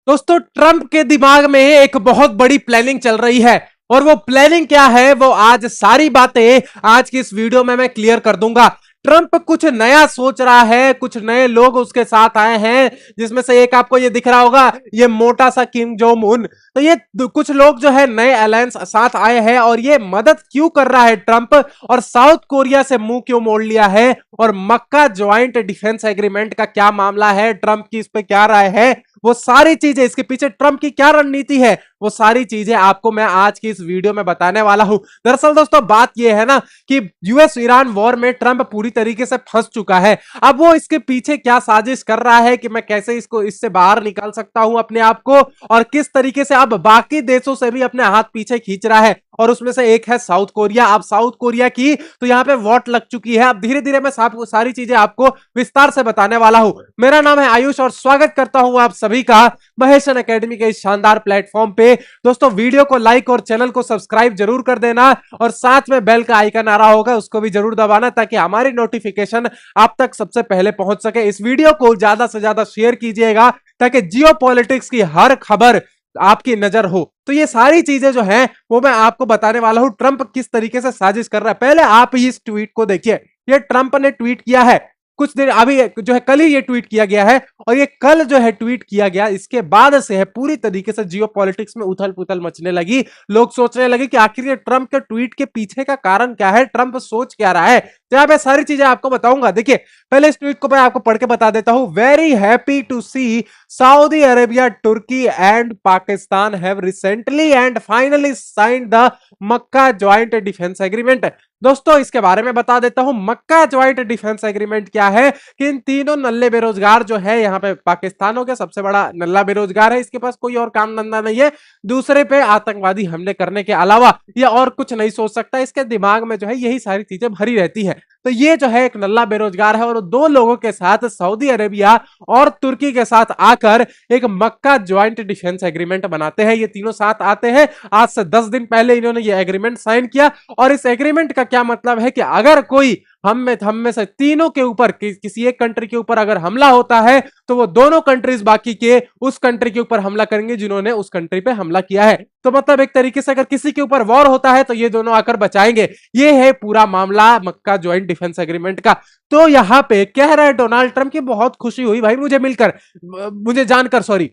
दोस्तों ट्रंप के दिमाग में एक बहुत बड़ी प्लानिंग चल रही है और वो प्लानिंग क्या है वो आज सारी बातें आज की इस वीडियो में मैं क्लियर कर दूंगा। ट्रंप कुछ नया सोच रहा है, कुछ नए लोग उसके साथ आए हैं, जिसमें से एक आपको ये दिख रहा होगा, ये मोटा सा किम जोंग उन। तो ये कुछ लोग जो है नए अलायंस साथ आए हैं और ये मदद क्यों कर रहा है ट्रंप, और साउथ कोरिया से मुंह क्यों मोड़ लिया है, और मक्का ज्वाइंट डिफेंस एग्रीमेंट का क्या मामला है, ट्रंप की इस पे क्या राय है, वो सारी चीजें, इसके पीछे ट्रंप की क्या रणनीति है, वो सारी चीजें आपको मैं आज की इस वीडियो में बताने वाला हूं। दरअसल दोस्तों बात यह है ना कि यूएस ईरान वॉर में ट्रंप पूरी तरीके से फंस चुका है। अब वो इसके पीछे क्या साजिश कर रहा है कि मैं कैसे इसको इससे बाहर निकाल सकता हूं अपने आप को, और किस तरीके से अब बाकी देशों से भी अपने हाथ पीछे खींच रहा है, और उसमें से एक है साउथ कोरिया। अब साउथ कोरिया की तो यहां पे वोट लग चुकी है। अब धीरे धीरे मैं सारी चीजें आपको विस्तार से बताने वाला हूं। मेरा नाम है आयुष और स्वागत करता हूं आप सभी का महेशन एकेडमी के इस शानदार प्लेटफॉर्म पे। दोस्तों वीडियो को लाइक और चैनल को सब्सक्राइब जरूर कर देना, और साथ में बेल का आइकन आ रहा होगा उसको भी जरूर दबाना, ताकि हमारी नोटिफिकेशन आप तक सबसे पहले पहुंच सके। इस वीडियो को ज्यादा से ज्यादा शेयर कीजिएगा ताकि जियो पॉलिटिक्स की हर खबर आपकी नजर हो। तो ये सारी चीजें जो हैं वो मैं आपको बताने वाला हूं, ट्रंप किस तरीके से साजिश कर रहा है। पहले आप इस ट्वीट को देखिए, ये ट्रंप ने ट्वीट किया है कुछ देर अभी जो है, कल ही ये ट्वीट किया गया है, और ये कल जो है ट्वीट किया गया, इसके बाद से है पूरी तरीके से जियो पॉलिटिक्स में उथल पुथल मचने लगी। लोग सोचने लगे कि आखिर ये ट्रंप के ट्वीट के पीछे का कारण क्या है, ट्रंप सोच क्या रहा है। तो यहां पे सारी चीजें आपको बताऊंगा। देखिए पहले इस ट्वीट को मैं आपको पढ़ के बता देता हूं। Very happy to see Saudi Arabia, तुर्की and Pakistan have recently and finally signed the Mecca joint defence agreement. दोस्तों इसके बारे में बता देता हूं, मक्का ज्वाइंट डिफेंस एग्रीमेंट क्या है कि इन तीनों नल्ले बेरोजगार जो है, यहाँ पे पाकिस्तान हो गया सबसे बड़ा नल्ला बेरोजगार है, इसके पास कोई और काम धंधा नहीं है, दूसरे पे आतंकवादी हमले करने के अलावा ये और कुछ नहीं सोच सकता। इसके दिमाग में जो है यही सारी चीजें भरी रहती है। तो ये जो है एक नल्ला बेरोजगार है, और दो लोगों के साथ सऊदी अरेबिया और तुर्की के साथ आकर एक मक्का ज्वाइंट डिफेंस एग्रीमेंट बनाते हैं। ये तीनों साथ आते हैं, आज से 10 दिन पहले इन्होंने ये एग्रीमेंट साइन किया। और इस एग्रीमेंट का क्या मतलब है कि अगर कोई हम में से तीनों के ऊपर किसी एक कंट्री के ऊपर अगर हमला होता है, तो वो दोनों कंट्रीज बाकी के उस कंट्री के ऊपर हमला करेंगे जिन्होंने उस कंट्री पे हमला किया है। तो मतलब एक तरीके से अगर किसी के ऊपर वॉर होता है तो ये दोनों आकर बचाएंगे। ये है पूरा मामला मक्का ज्वाइंट डिफेंस एग्रीमेंट का। तो यहां पे कह रहा है डोनाल्ड ट्रंप की बहुत खुशी हुई भाई मुझे जानकर, सॉरी।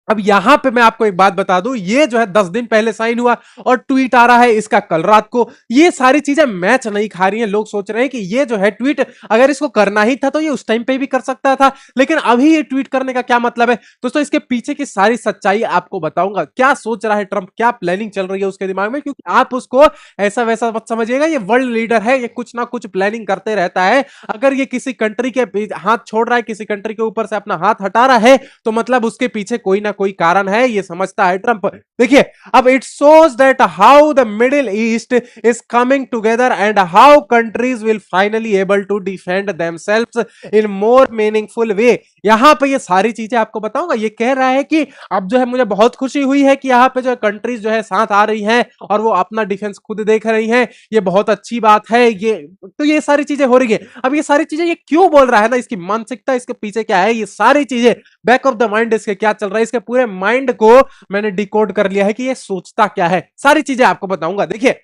अब यहां पे मैं आपको एक बात बता दूं, ये जो है 10 दिन पहले साइन हुआ और ट्वीट आ रहा है इसका कल रात को। ये सारी चीजें मैच नहीं खा रही हैं। लोग सोच रहे हैं कि ये जो है ट्वीट अगर इसको करना ही था तो ये उस टाइम पे भी कर सकता था, लेकिन अभी ये ट्वीट करने का क्या मतलब है। दोस्तों इसके पीछे की सारी सच्चाई आपको बताऊंगा, क्या सोच रहा है ट्रंप, क्या प्लानिंग चल रही है उसके दिमाग में, क्योंकि आप उसको ऐसा वैसा मत समझिएगा। ये वर्ल्ड लीडर है, ये कुछ ना कुछ प्लानिंग करते रहता है। अगर ये किसी कंट्री के हाथ छोड़ रहा है, किसी कंट्री के ऊपर से अपना हाथ हटा रहा है, तो मतलब उसके पीछे कोई ना कोई कारण है, ये समझता है ट्रंप। देखिए अब it shows that how the Middle East is coming together and how countries will finally able to defend themselves in more meaningful way. यहां पे ये सारी चीजें आपको बताऊंगा। ये कह रहा है कि अब जो है मुझे बहुत खुशी हुई है कि यहां पे जो कंट्रीज जो है साथ आ रही हैं और वो अपना डिफेंस खुद देख रही हैं, ये बहुत अच्छी बात है। ये तो ये सारी चीजें हो रही है। अब ये सारी चीजें ये क्यों बोल रहा है ना, इसकी मानसिकता, इसके पीछे क्या है, ये सारी चीजें बैक ऑफ द माइंड इसके क्या चल रहा है, इसके पूरे माइंड को मैंने डिकोड कर लिया है कि ये सोचता क्या है। सारी चीजें आपको बताऊंगा। देखिए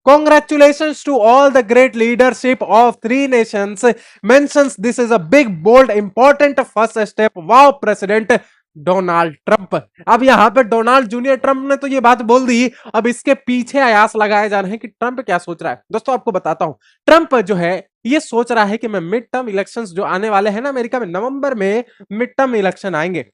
Congratulations to all the great leadership of three nations. Mentions this is a big, bold, important first step. Wow, President Donald Trump. अब यहां पे डोनाल्ड जूनियर ट्रंप ने तो ये बात बोल दी, अब इसके पीछे आयास लगाए जा रहे हैं कि ट्रंप क्या सोच रहा है। दोस्तों आपको बताता हूं, ट्रंप जो है ये सोच रहा है कि मैं मिड टर्म इलेक्शंस जो आने वाले हैं ना अमेरिका में, नवंबर में मिड टर्म इलेक्शन आएंगे।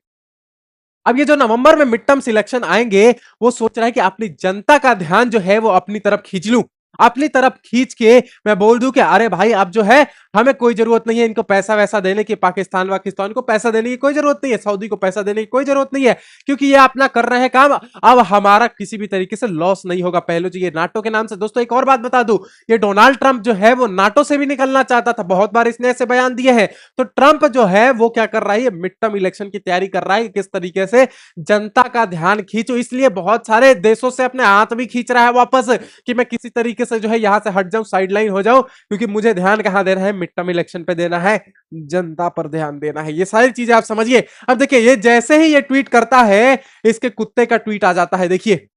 अब ये जो नवंबर में मिड टर्म इलेक्शन आएंगे, वो सोच रहा है कि अपनी जनता का ध्यान जो है वो अपनी तरफ खींच लूं, अपनी तरफ खींच के मैं बोल दूं कि अरे भाई अब जो है हमें कोई जरूरत नहीं है इनको पैसा वैसा देने की, पाकिस्तान को पैसा देने की कोई जरूरत नहीं है, सऊदी को पैसा देने की कोई जरूरत नहीं है, क्योंकि ये अपना कर रहे हैं काम। अब हमारा किसी भी तरीके से लॉस नहीं होगा। पहले जो ये नाटो के नाम से, दोस्तों एक और बात बता दूं, ये डोनाल्ड ट्रंप जो है वो नाटो से भी निकलना चाहता था, बहुत बार इसने ऐसे बयान दिए हैं। तो ट्रंप जो है वो क्या कर रहा है, मिड टर्म इलेक्शन की तैयारी कर रहा है, किस तरीके से जनता का ध्यान खींचो, इसलिए बहुत सारे देशों से अपने हाथ भी खींच रहा है वापस कि मैं किसी तरीके तरीके से जो है यहां से हट जाऊं, साइडलाइन हो जाऊं, क्योंकि मुझे ध्यान कहां देना है, मिड टर्म इलेक्शन पे देना है, जनता पर ध्यान देना है। ये सारी चीजें आप समझिए। अब देखिए ये जैसे ही ये ट्वीट करता है, इसके कुत्ते का ट्वीट आ जाता है। देखिए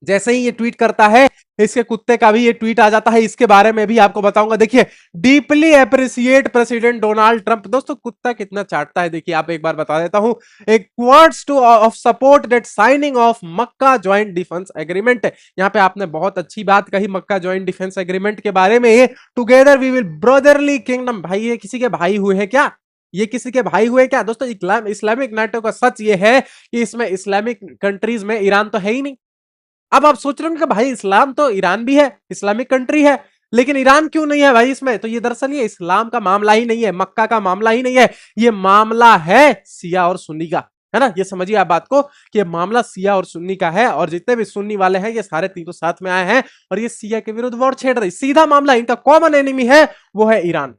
जैसे ही ये ट्वीट करता है, इसके कुत्ते का भी ये ट्वीट आ जाता है। इसके बारे में भी आपको बताऊंगा। देखिए, deeply appreciate president Donald Trump. दोस्तों कुत्ता कितना चाटता है, देखिए आप एक बार बता देता हूं। एक words two of support that signing off Mecca joint defence agreement. यहां पे आपने बहुत अच्छी बात कही मक्का ज्वाइंट डिफेंस एग्रीमेंट के बारे में। Together we will brotherly kingdom. भाई ये किसी के भाई हुए हैं क्या? ये किसी के भाई हुए क्या? दोस्तों इस्लामिक नाटो का सच ये है कि इसमें इस्लामिक कंट्रीज में ईरान तो है ही नहीं। अब आप सोच रहे हो कि भाई इस्लाम तो ईरान भी है, इस्लामिक कंट्री है, लेकिन ईरान क्यों नहीं है भाई इसमें? तो ये दरअसल ये इस्लाम का मामला ही नहीं है, मक्का का मामला ही नहीं है, ये मामला है सिया और सुन्नी का, है ना। ये समझिए आप बात को कि ये मामला सिया और सुन्नी का है, और जितने भी सुन्नी वाले हैं ये सारे तीनों साथ में आए हैं और ये सिया के विरुद्ध वॉर छेड़ रही। सीधा मामला इनका कॉमन एनिमी है, वो है ईरान।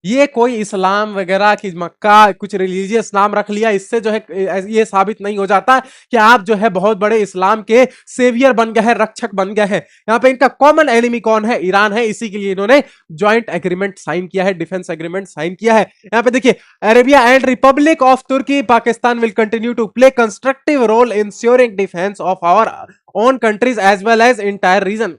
ये कोई इस्लाम वगैरह की मक्का कुछ रिलीजियस नाम रख लिया, इससे जो है ये साबित नहीं हो जाता कि आप जो है बहुत बड़े इस्लाम के सेवियर बन गए हैं, रक्षक बन गए हैं। यहां पे इनका कॉमन एनिमी कौन है? ईरान है। इसी के लिए इन्होंने ज्वाइंट एग्रीमेंट साइन किया है, डिफेंस एग्रीमेंट साइन किया है। यहां पे देखिए, अरेबिया एंड रिपब्लिक ऑफ तुर्की Pakistan will continue to play constructive role ensuring defence of our own countries as well as entire region.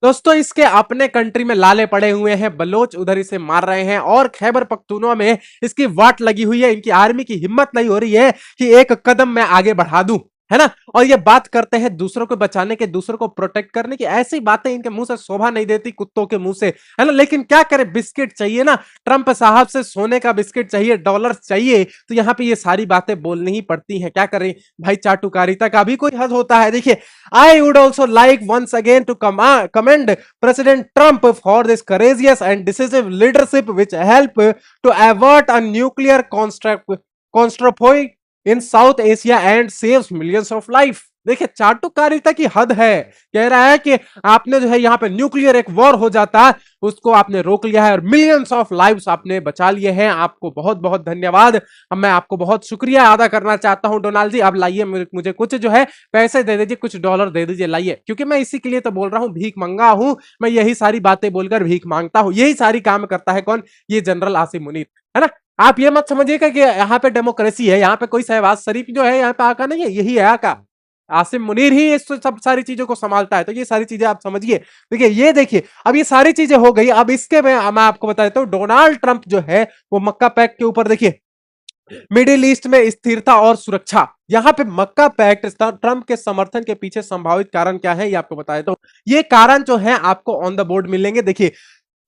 दोस्तों इसके अपने कंट्री में लाले पड़े हुए हैं, बलोच उधर इसे मार रहे हैं, और खैबर पख्तूनवा में इसकी वाट लगी हुई है। इनकी आर्मी की हिम्मत नहीं हो रही है कि एक कदम मैं आगे बढ़ा दूं, है ना। और ये बात करते हैं दूसरों को बचाने के, दूसरों को प्रोटेक्ट करने की। ऐसी बातें इनके मुंह से शोभा नहीं देती, कुत्तों के मुंह से, है ना। लेकिन क्या करें, बिस्किट चाहिए ना, ट्रंप साहब से सोने का बिस्किट चाहिए, डॉलर चाहिए, तो यहां पे ये सारी बातें बोलनी ही पड़ती हैं। क्या करें भाई, चाटुकारिता का भी कोई हद होता है। देखिए, I would also like once again to commend President Trump for this courageous and decisive leadership which help to avert a nuclear catastrophe in South Asia and saves millions of life. देखिए चाटुकारिता की हद है। कह रहा है कि आपने जो है यहाँ पे न्यूक्लियर एक वॉर हो जाता है, उसको आपने रोक लिया है और मिलियंस ऑफ लाइव्स आपने बचा लिए हैं। आपको बहुत बहुत धन्यवाद। अब मैं आपको बहुत शुक्रिया अदा करना चाहता हूं डोनाल्ड जी। अब लाइए मुझे कुछ जो है पैसे दे दीजिए, कुछ डॉलर दे दीजिए, लाइए। क्योंकि मैं इसी के लिए तो बोल रहा हूं, भीख मंगा हूं मैं, यही सारी बातें बोलकर भीख मांगता हूं। यही सारी काम करता है कौन? ये जनरल आसिम मुनीर, है ना। आप ये मत समझिएगा कि यहाँ पे डेमोक्रेसी है, यहाँ पे कोई शहबाज शरीफ जो है यहाँ पे आका नहीं है, यही है आका। आसिम मुनीर ही इस सब सारी चीजों को संभालता है। तो ये सारी चीजें आप समझिए। देखिए ये देखिए, अब ये सारी चीजें हो गई। अब इसके मैं आपको बता देता हूँ, डोनाल्ड ट्रंप जो है वो मक्का पैक्ट के ऊपर, देखिए मिडिल ईस्ट में स्थिरता और सुरक्षा, यहां पे मक्का पैक्ट ट्रंप के समर्थन के पीछे संभावित कारण क्या है ये आपको बता देता हूं। ये कारण जो है आपको ऑन द बोर्ड मिलेंगे। देखिए,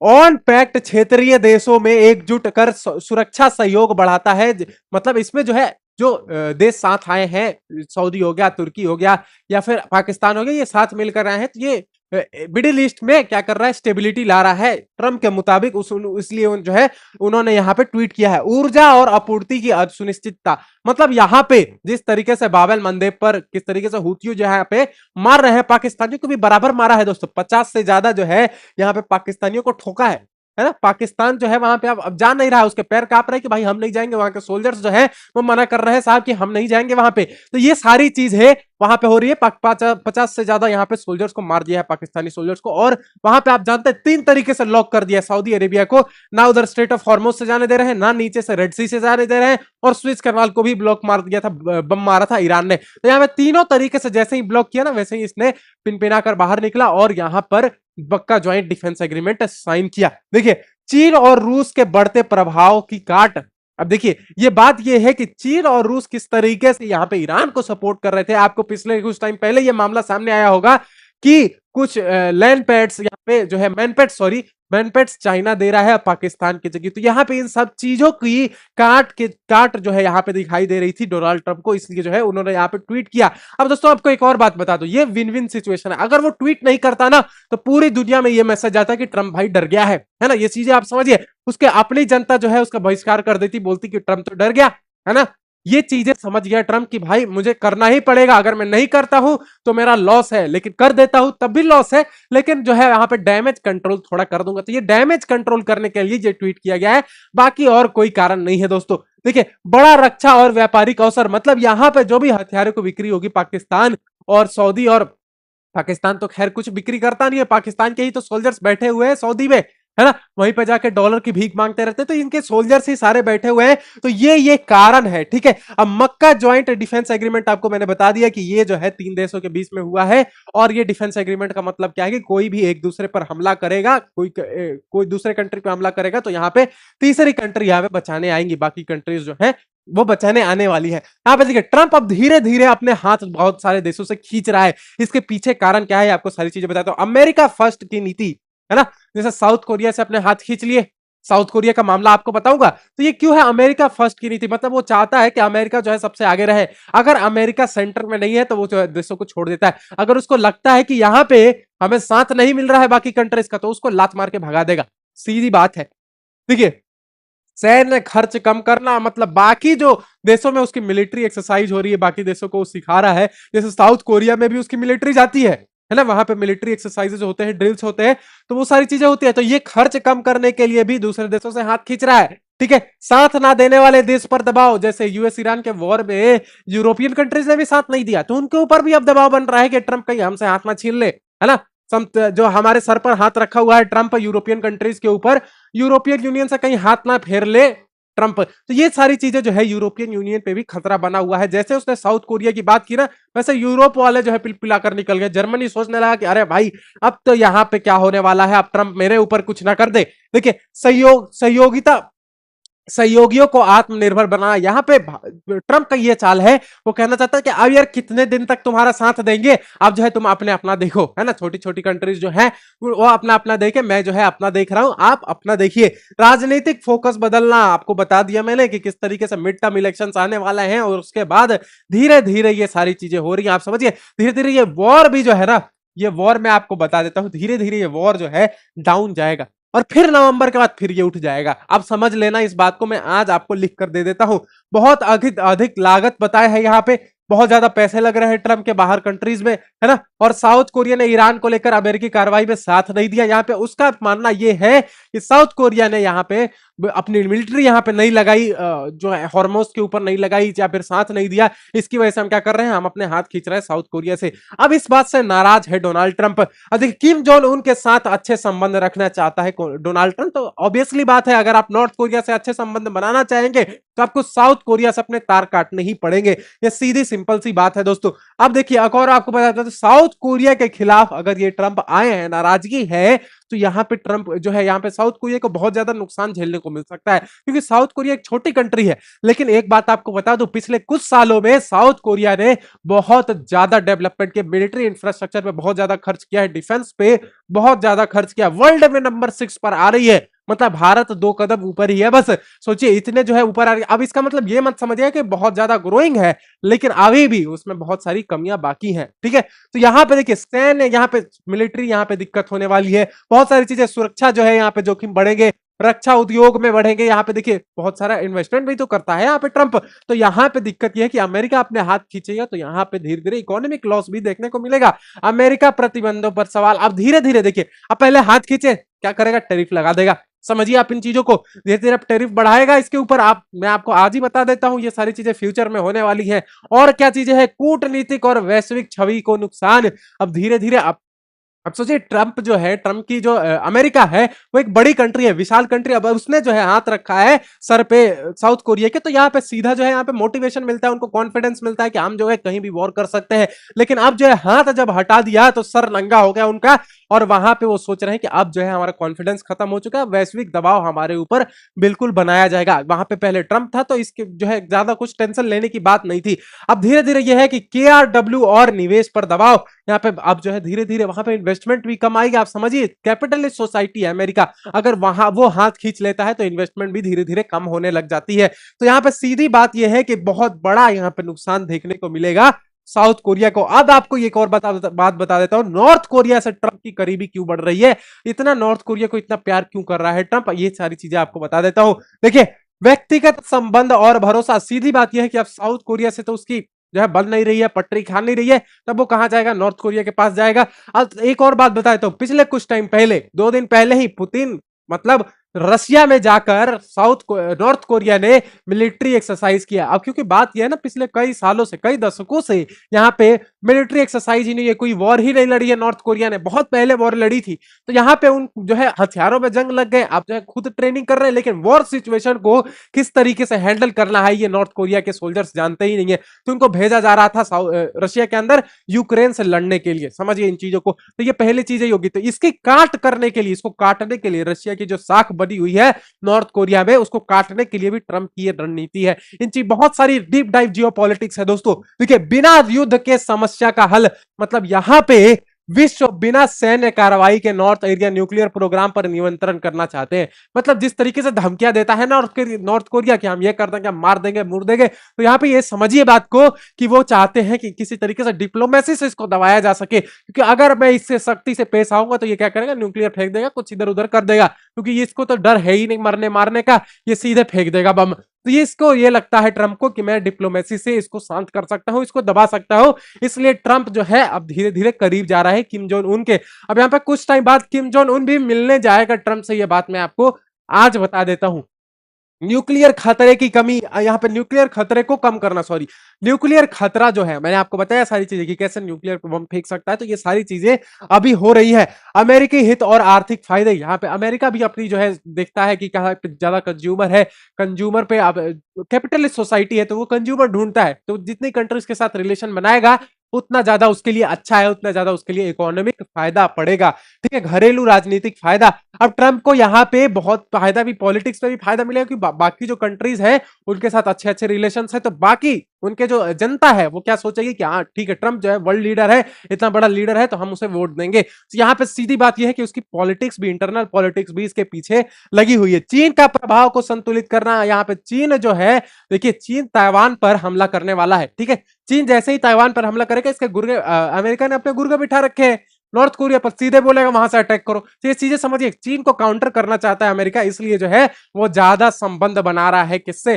ऑन पैक्ट क्षेत्रीय देशों में एकजुट कर सुरक्षा सहयोग बढ़ाता है। मतलब इसमें जो है जो देश साथ आए हैं, सऊदी हो गया, तुर्की हो गया, या फिर पाकिस्तान हो गया, ये साथ मिलकर आए हैं, तो ये मिडिल ईस्ट में क्या कर रहा है, स्टेबिलिटी ला रहा है ट्रंप के मुताबिक। इसलिए जो है उन्होंने यहाँ पे ट्वीट किया है, ऊर्जा और आपूर्ति की सुनिश्चितता। मतलब यहाँ पे जिस तरीके से बाबेल मंदेब पर किस तरीके से हुतियों जो है यहाँ पे मार रहे हैं, पाकिस्तानियों को भी बराबर मारा है दोस्तों। 50 से ज्यादा जो है यहाँ पे पाकिस्तानियों को ठोका है ना। पाकिस्तान जो है वहां पे अब जा नहीं रहा है, उसके पैर कांप रहे हैं कि भाई हम नहीं जाएंगे। वहां के सोल्जर्स जो है वो मना कर रहे हैं साहब कि हम नहीं जाएंगे वहां पे। तो ये सारी चीज है वहां पे हो रही है। 50 से ज्यादा यहाँ पे सोल्जर्स को मार दिया है, पाकिस्तानी सोल्जर्स को। और वहां पे आप जानते हैं 3 तरीके से लॉक कर दिया है सऊदी अरेबिया को, ना उधर स्ट्रेट ऑफ हॉर्मुज से जाने दे रहे हैं, ना नीचे से रेड सी से जाने दे रहे हैं, और स्विच कैनाल को भी ब्लॉक मार दिया था, बम मारा था ईरान ने। तो यहाँ पे तीनों तरीके से जैसे ही ब्लॉक किया ना, वैसे ही इसने पिनपिना कर बाहर निकला और यहाँ पर मक्का ज्वाइंट डिफेंस एग्रीमेंट साइन किया। देखिए, चीन और रूस के बढ़ते प्रभाव की काट। अब देखिए ये बात ये है कि चीन और रूस किस तरीके से यहाँ पे ईरान को सपोर्ट कर रहे थे। आपको पिछले कुछ टाइम पहले ये मामला सामने आया होगा कि कुछ लैंड पैड्स यहाँ पे जो है मैनपेट्स चाइना दे रहा है पाकिस्तान की जगह। तो यहाँ पे इन सब चीजों की काट जो है यहाँ पे दिखाई दे रही थी डोनाल्ड ट्रंप को, इसलिए जो है उन्होंने यहाँ पे ट्वीट किया। अब दोस्तों आपको एक और बात बता दो, ये विन विन सिचुएशन है। अगर वो ट्वीट नहीं करता ना तो पूरी दुनिया में ये मैसेज आता कि ट्रंप भाई डर गया है ना। ये चीजें आप समझिए, उसके अपनी जनता जो है उसका बहिष्कार कर देती, बोलती कि ट्रंप तो डर गया है ना। ये चीजें समझ गया ट्रंप कि भाई मुझे करना ही पड़ेगा, अगर मैं नहीं करता हूं तो मेरा लॉस है, लेकिन कर देता हूं तब भी लॉस है, लेकिन जो है यहाँ पे डैमेज कंट्रोल थोड़ा कर दूंगा। तो ये डैमेज कंट्रोल करने के लिए ये ट्वीट किया गया है, बाकी और कोई कारण नहीं है दोस्तों। देखिए, बड़ा रक्षा और व्यापारिक अवसर, मतलब यहाँ पे जो भी हथियारों की बिक्री होगी पाकिस्तान और सऊदी और पाकिस्तान तो खैर कुछ बिक्री करता नहीं है, पाकिस्तान के ही तो सोल्जर्स बैठे हुए हैं सऊदी में, है ना, वहीं पे जाके डॉलर की भीख मांगते रहते हैं, तो इनके सोल्जर्स ही सारे बैठे हुए हैं। तो ये कारण है, ठीक है। अब मक्का ज्वाइंट डिफेंस एग्रीमेंट आपको मैंने बता दिया कि ये जो है 3 देशों के बीच में हुआ है, और ये डिफेंस एग्रीमेंट का मतलब क्या है कि कोई भी एक दूसरे पर हमला करेगा, कोई दूसरे कंट्री पर हमला करेगा तो यहाँ पे तीसरी कंट्री यहाँ पे बचाने आएंगी, बाकी कंट्रीज जो है वो बचाने आने वाली है। यहाँ पे देखिए ट्रंप अब धीरे धीरे अपने हाथ बहुत सारे देशों से खींच रहा है। इसके पीछे कारण क्या है आपको सारी चीजें बताता हूं। अमेरिका फर्स्ट की नीति, है ना, जैसे साउथ कोरिया से अपने हाथ खींच लिए, साउथ कोरिया का मामला आपको बताऊंगा। तो ये क्यों है अमेरिका फर्स्ट की नीति, मतलब वो चाहता है कि अमेरिका जो है सबसे आगे रहे। अगर अमेरिका सेंटर में नहीं है तो वो जो है देशों को छोड़ देता है। अगर उसको लगता है कि यहां पे हमें साथ नहीं मिल रहा है बाकी कंट्रीज का, तो उसको लात मार के भगा देगा, सीधी बात है। देखिए सैन्य खर्च कम करना, मतलब बाकी जो देशों में उसकी मिलिट्री एक्सरसाइज हो रही है, बाकी देशों को सिखा रहा है, जैसे साउथ कोरिया में भी उसकी मिलिट्री जाती है ना, वहां पे मिलिट्री एक्सरसाइजेज होते हैं, ड्रिल्स होते हैं, तो वो सारी चीजें होती है। तो ये खर्च कम करने के लिए भी दूसरे देशों से हाथ खींच रहा है, ठीक है। साथ ना देने वाले देश पर दबाव, जैसे यूएस ईरान के वॉर में यूरोपियन कंट्रीज ने भी साथ नहीं दिया, तो उनके ऊपर भी अब दबाव बन रहा है कि ट्रंप कहीं हमसे हाथ ना छीन ले, है ना। जो हमारे सर पर हाथ रखा हुआ है ट्रंप यूरोपियन कंट्रीज के ऊपर, यूरोपियन यूनियन से कहीं हाथ ना फेर ले ट्रंप। तो ये सारी चीजें जो है यूरोपियन यूनियन पे भी खतरा बना हुआ है। जैसे उसने साउथ कोरिया की बात की ना, वैसे यूरोप वाले जो है पिलपिलाकर निकल गए। जर्मनी सोचने लगा कि अरे भाई अब तो यहां पे क्या होने वाला है, अब ट्रंप मेरे ऊपर कुछ ना कर दे। देखिए सहयोगियों को आत्मनिर्भर बनाना, यहां पे ट्रंप का ये चाल है, वो कहना चाहता है कि अब यार कितने दिन तक तुम्हारा साथ देंगे, अब जो है तुम अपने अपना देखो, है ना। छोटी छोटी कंट्रीज जो है वो अपना अपना देखे, मैं जो है अपना देख रहा हूं, आप अपना देखिए। राजनीतिक फोकस बदलना, आपको बता दिया मैंने कि किस तरीके से मिड टर्म इलेक्शन आने वाला है, और उसके बाद धीरे धीरे ये सारी चीजें हो रही है, आप समझिए। धीरे धीरे ये वॉर भी जो है ना, ये वॉर मैं आपको बता देता हूं, धीरे धीरे ये वॉर जो है डाउन जाएगा, और फिर नवंबर के बाद फिर ये उठ जाएगा। अब समझ लेना इस बात को, मैं आज आपको लिख कर दे देता हूं। बहुत अधिक अधिक लागत बताया है यहाँ पे, बहुत ज्यादा पैसे लग रहे हैं ट्रंप के बाहर कंट्रीज में, है ना। और साउथ कोरिया ने ईरान को लेकर अमेरिकी कार्रवाई में साथ नहीं दिया। यहाँ पे उसका मानना यह है कि साउथ कोरिया ने यहाँ पे अपनी मिलिट्री यहाँ पे नहीं लगाई, जो है हॉर्मोस के ऊपर नहीं लगाई, या फिर साथ नहीं दिया। इसकी वजह से हम क्या कर रहे हैं, हम अपने हाथ खींच रहे हैं साउथ कोरिया से। अब इस बात से नाराज है डोनाल्ड ट्रंप। देखिए किम जोंग उन के साथ अच्छे संबंध रखना चाहता है डोनाल्ड ट्रंप, तो ऑब्वियसली बात है अगर आप नॉर्थ कोरिया से अच्छे संबंध बनाना चाहेंगे तो आपको साउथ कोरिया से अपने तार काटने ही पड़ेंगे। ये सीधी सिंपल सी बात है दोस्तों। अब देखिए एक और आपको बता दें, साउथ कोरिया के खिलाफ अगर ये ट्रंप आए हैं, नाराजगी है, तो यहाँ पे ट्रंप जो है यहाँ पे साउथ कोरिया को बहुत ज्यादा नुकसान झेलने को मिल सकता है, क्योंकि साउथ कोरिया एक छोटी कंट्री है। लेकिन एक बात आपको बता दूं, पिछले कुछ सालों में साउथ कोरिया ने बहुत ज्यादा डेवलपमेंट के, मिलिट्री इंफ्रास्ट्रक्चर पे बहुत ज्यादा खर्च किया है, डिफेंस पे बहुत ज्यादा खर्च किया, वर्ल्ड में नंबर 6 पर आ रही है। मतलब भारत 2 कदम ऊपर ही है, बस सोचिए इतने जो है ऊपर आ रही है। अब इसका मतलब ये मत समझिए कि बहुत ज्यादा ग्रोइंग है, लेकिन अभी भी उसमें बहुत सारी कमियां बाकी हैं, ठीक है। तो यहाँ पे देखिए सैन्य, यहाँ पे मिलिट्री, यहाँ पे दिक्कत होने वाली है, बहुत सारी चीजें, सुरक्षा जो है यहाँ पे जोखिम बढ़ेंगे, रक्षा उद्योग में बढ़ेंगे। यहाँ पे देखिए बहुत सारा इन्वेस्टमेंट भी तो करता है यहाँ पे ट्रंप, तो यहाँ पे दिक्कत ये है कि अमेरिका अपने हाथ खींचेगा तो यहाँ पे धीरे धीरे इकोनॉमिक लॉस भी देखने को मिलेगा। अमेरिका प्रतिबंधों पर सवाल, अब धीरे धीरे देखिए, अब पहले हाथ खींचे क्या करेगा, टैरिफ लगा देगा। समझिए आप इन चीजों को, धीरे धीरे टैरिफ बढ़ाएगा इसके ऊपर। आप, मैं आपको आज ही बता देता हूं, ये सारी चीजें फ्यूचर में होने वाली है। और क्या चीजें हैं, कूटनीतिक और वैश्विक छवि को नुकसान। अब धीरे धीरे अब सोचिए ट्रंप जो है, ट्रंप की जो अमेरिका है वो एक बड़ी कंट्री है, विशाल कंट्री, अब उसने जो है हाथ रखा है सर पे साउथ कोरिया के, तो यहाँ पे सीधा जो है यहाँ पे मोटिवेशन मिलता है, उनको कॉन्फिडेंस मिलता है कि हम जो है कहीं भी वॉर कर सकते हैं। लेकिन अब जो है हाथ जब हटा दिया तो सर नंगा हो गया उनका, और वहां पे वो सोच रहे हैं कि अब जो है हमारा कॉन्फिडेंस खत्म हो चुका है, वैश्विक दबाव हमारे ऊपर बिल्कुल बनाया जाएगा। वहां पे पहले ट्रंप था तो इसके जो है ज्यादा कुछ टेंशन लेने की बात नहीं थी। अब धीरे धीरे यह है कि KRW और निवेश पर दबाव, यहाँ पे अब जो है धीरे धीरे वहां पे इन्वेस्टमेंट भी कम आएगी। आप समझिए कैपिटलिस्ट सोसाइटी है अमेरिका, अगर वहां वो हाथ खींच लेता है तो इन्वेस्टमेंट भी धीरे धीरे कम होने लग जाती है। तो यहाँ पे सीधी बात यह है कि बहुत बड़ा यहाँ पे नुकसान देखने को मिलेगा साउथ कोरिया को। अब आपको एक और बात बता देता हूं, नॉर्थ कोरिया से ट्रंप की करीबी क्यों बढ़ रही है, इतना नॉर्थ कोरिया को इतना प्यार क्यों कर रहा है ट्रंप, ये सारी चीजें आपको बता देता हूं। देखिए व्यक्तिगत संबंध और भरोसा, सीधी बात यह है कि अब साउथ कोरिया से तो उसकी जो है बन नहीं रही है, पटरी खा नहीं रही है, तब वो कहां जाएगा, नॉर्थ कोरिया के पास जाएगा। अब एक और बात बताए तो पिछले कुछ टाइम पहले, 2 दिन पहले ही पुतिन, मतलब रशिया में जाकर नॉर्थ कोरिया ने मिलिट्री एक्सरसाइज किया। अब क्योंकि बात यह है ना, पिछले कई सालों से, कई दशकों से यहाँ पे मिलिट्री एक्सरसाइज ही नहीं है, कोई वॉर ही नहीं लड़ी है नॉर्थ कोरिया ने, बहुत पहले वॉर लड़ी थी। तो यहाँ पे उन जो है हथियारों में जंग लग गए, अब जो है खुद ट्रेनिंग कर रहे हैं, लेकिन वॉर सिचुएशन को किस तरीके से हैंडल करना है ये नॉर्थ कोरिया के सोल्जर्स जानते ही नहीं है। तो उनको भेजा जा रहा था रशिया के अंदर यूक्रेन से लड़ने के लिए। समझिए इन चीजों को। तो ये पहली चीज होगी। तो इसकी काट करने के लिए, इसको काटने के लिए रशिया की जो साख बनी हुई है नॉर्थ कोरिया में, उसको काटने के लिए भी ट्रंप की रणनीति है। इन चीज बहुत सारी डीप डाइव जियो पॉलिटिक्स है दोस्तों। देखिए, बिना युद्ध के समस्या का हल, मतलब यहां पे विश्व बिना सैन्य कार्रवाई के नॉर्थ एरिया न्यूक्लियर प्रोग्राम पर नियंत्रण करना चाहते हैं। मतलब जिस तरीके से धमकियां देता है नॉर्थ कोरिया कि हम ये कर देंगे, मार देंगे, मुड़ देंगे, तो यहां पे ये समझिए बात को कि वो चाहते हैं कि किसी तरीके से डिप्लोमेसी से इसको दबाया जा सके। क्योंकि अगर मैं इससे सख्ती से पेश आऊंगा तो ये क्या करेगा, न्यूक्लियर फेंक देगा, कुछ इधर उधर कर देगा, क्योंकि इसको तो डर है ही नहीं मरने मारने का, ये सीधे फेंक देगा बम। तो ये इसको ये लगता है ट्रंप को कि मैं डिप्लोमेसी से इसको शांत कर सकता हूं, इसको दबा सकता हूं। इसलिए ट्रंप जो है अब धीरे धीरे करीब जा रहा है किम जोंग उन के। अब यहां पे कुछ टाइम बाद किम जोंग उन भी मिलने जाएगा ट्रंप से, ये बात मैं आपको आज बता देता हूं। न्यूक्लियर खतरे की कमी, यहां पे न्यूक्लियर खतरे को कम करना, सॉरी, न्यूक्लियर खतरा जो है, मैंने आपको बताया सारी चीजें कि कैसे न्यूक्लियर बम फेंक सकता है। तो ये सारी चीजें अभी हो रही है। अमेरिकी हित और आर्थिक फायदे, यहाँ पे अमेरिका भी अपनी जो है देखता है कि कहाँ पे ज्यादा कंज्यूमर है, कंज्यूमर पे अब कैपिटलिस्ट सोसाइटी है तो वो कंज्यूमर ढूंढता है। तो जितनी कंट्रीज के साथ रिलेशन बनाएगा उतना ज्यादा उसके लिए अच्छा है, उतना ज्यादा उसके लिए इकोनॉमिक फायदा पड़ेगा। ठीक है, घरेलू राजनीतिक फायदा। अब ट्रंप को यहाँ पे बहुत फायदा भी, पॉलिटिक्स में भी फायदा मिलेगा कि बाकी जो कंट्रीज है उनके साथ अच्छे अच्छे रिलेशंस है। तो बाकी उनके जो जनता है वो क्या सोचेगी कि हाँ ठीक है, ट्रंप जो है वर्ल्ड लीडर है, इतना बड़ा लीडर है, तो हम उसे वोट देंगे। तो यहाँ पे सीधी बात यह है कि उसकी पॉलिटिक्स भी, इंटरनल पॉलिटिक्स भी इसके पीछे लगी हुई है। चीन का प्रभाव को संतुलित करना, यहाँ पे चीन जो है, देखिए चीन ताइवान पर हमला करने वाला है। ठीक है, चीन जैसे ही ताइवान पर हमला करेगा, इसके गुर्गे अमेरिका ने अपने गुर्गे बिठा रखे हैं नॉर्थ कोरिया पर, सीधे बोलेगा वहां से अटैक करो। तो ये चीजें समझिए, चीन को काउंटर करना चाहता है अमेरिका, इसलिए जो है वो ज्यादा संबंध बना रहा है किससे,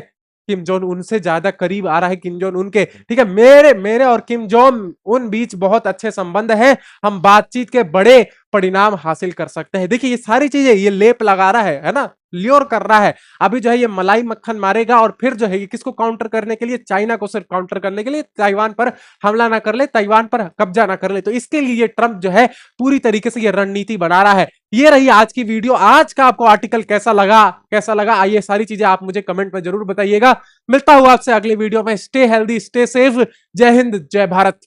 किम जोंग उन से ज्यादा करीब आ रहा है किम जोंग उन के। ठीक है, मेरे और किम जोंग उन बीच बहुत अच्छे संबंध है, हम बातचीत के बड़े परिणाम हासिल कर सकते हैं। देखिए ये सारी चीजें ये लेप लगा रहा है ना, ल्योर कर रहा है। अभी जो है ये मलाई मक्खन मारेगा और फिर जो है ये किसको काउंटर करने के लिए, चाइना को सिर्फ काउंटर करने के लिए, ताइवान पर हमला ना कर ले, ताइवान पर कब्जा ना कर ले। तो इसके लिए ट्रंप जो है पूरी तरीके से ये रणनीति बना रहा है। ये रही आज की वीडियो। आज का आपको आर्टिकल कैसा लगा आइए सारी चीजें आप मुझे कमेंट में जरूर बताइएगा। मिलता हूं आपसे अगले वीडियो में। Stay healthy, stay safe. जय हिंद, जय भारत।